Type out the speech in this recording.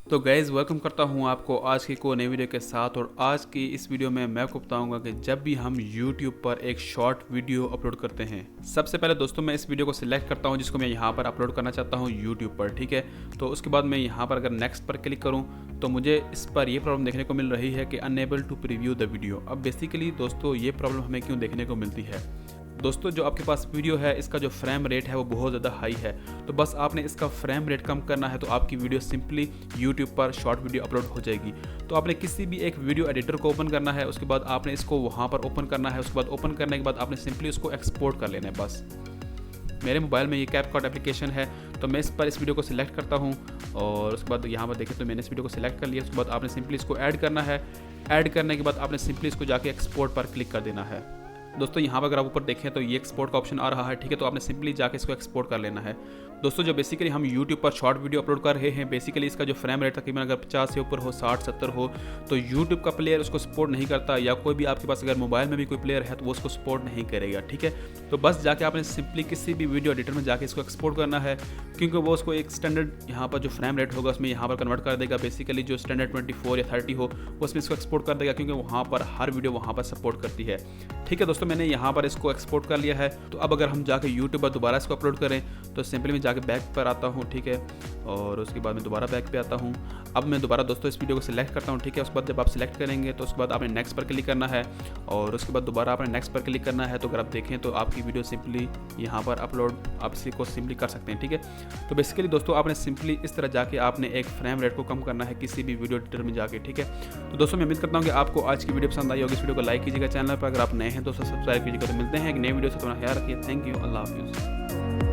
तो guys welcome करता हूँ आपको आज की को नई वीडियो के साथ। और आज की इस वीडियो में मैं आपको बताऊंगा कि जब भी हम YouTube पर एक शॉर्ट वीडियो अपलोड करते हैं, सबसे पहले दोस्तों मैं इस वीडियो को सिलेक्ट करता हूँ जिसको मैं यहाँ पर अपलोड करना चाहता हूँ YouTube पर, ठीक है। तो उसके बाद मैं यहाँ पर अगर नेक्स्ट पर क्लिक करूँ तो मुझे इस पर ये प्रॉब्लम देखने को मिल रही है कि unable to preview the video. अब बेसिकली दोस्तों ये प्रॉब्लम हमें क्यों देखने को मिलती है? दोस्तों जो आपके पास वीडियो है इसका जो फ्रेम रेट है वो बहुत ज़्यादा हाई है, तो बस आपने इसका फ्रेम रेट कम करना है तो आपकी वीडियो सिंपली यूट्यूब पर शॉर्ट वीडियो अपलोड हो जाएगी। तो आपने किसी भी एक वीडियो एडिटर को ओपन करना है, उसके बाद आपने इसको वहाँ पर ओपन करना है, उसके बाद ओपन करने के बाद आपने सिंपली उसको एक्सपोर्ट कर लेना है। बस मेरे मोबाइल में ये कैपकट एप्लीकेशन है तो मैं इस वीडियो को सिलेक्ट करता हूँ और उसके बाद यहाँ पर देखें तो मैंने इस वीडियो को सिलेक्ट कर लिया। उसके बाद आपने सिंपली इसको ऐड करना है। ऐड करने के बाद आपने सिंपली इसको जाके एक्सपोर्ट पर क्लिक कर देना है। दोस्तों यहाँ पर अगर आप ऊपर देखें तो ये एक्सपोर्ट का ऑप्शन आ रहा है, ठीक है। तो आपने सिंपली जाके इसको एक्सपोर्ट कर लेना है। दोस्तों जो बेसिकली हम YouTube पर शॉर्ट वीडियो अपलोड कर रहे हैं, बेसिकली इसका जो फ्रेम रेट तकरीबन अगर 50 से ऊपर हो, 60-70 हो, तो YouTube का प्लेयर उसको सपोर्ट नहीं करता, या कोई भी आपके पास अगर मोबाइल में भी कोई प्लेयर है तो वो उसको सपोर्ट नहीं करेगा, ठीक है। तो बस जाके आपने सिंपली किसी भी वीडियो एडिटर में जाके इसको एक्सपोर्ट करना है, क्योंकि वो उसको एक स्टैंडर्ड यहाँ पर जो फ्रेम रेट होगा उसमें यहाँ पर कन्वर्ट कर देगा। बेसिकली जो स्टैंडर्ड 24 या 30 हो उसमें इसको एक्सपोर्ट कर देगा, क्योंकि वहाँ पर हर वीडियो वहाँ पर सपोर्ट करती है, ठीक है। दोस्तों मैंने यहाँ पर इसको एक्सपोर्ट कर लिया है। तो अब अगर हम जाके यूट्यूब पर दोबारा इसको अपलोड करें तो सिंपली मैं जाके बैक पर आता हूँ, ठीक है। और उसके बाद मैं दोबारा बैक पे आता हूँ। अब मैं दोबारा दोस्तों इस वीडियो को सिलेक्ट करता हूँ, ठीक है। उसके बाद जब आप सिलेक्ट करेंगे तो उसके बाद आपने नेक्स्ट पर क्लिक करना है और उसके बाद दोबारा आपने नेक्स्ट पर क्लिक करना है। तो अगर आप देखें तो आपकी वीडियो सिंपली यहाँ पर अपलोड आप इसी को सिंपली कर सकते हैं, ठीक है। तो बेसिकली दोस्तों आपने सिंपली इस तरह जाके आपने एक फ्रेम रेट को कम करना है किसी भी वीडियो एडिटर में जाके, ठीक है। तो दोस्तों मैं उम्मीद करता हूँ कि आपको आज की वीडियो पसंद आई होगी। इस वीडियो को लाइक कीजिएगा, चैनल पर अगर आप नए हैं तो सब्सक्राइब कीजिएगा। तो मिलते हैं एक नई वीडियो से, थोड़ा ख्याल रखिए। थैंक यू, अल्लाह हाफिज़।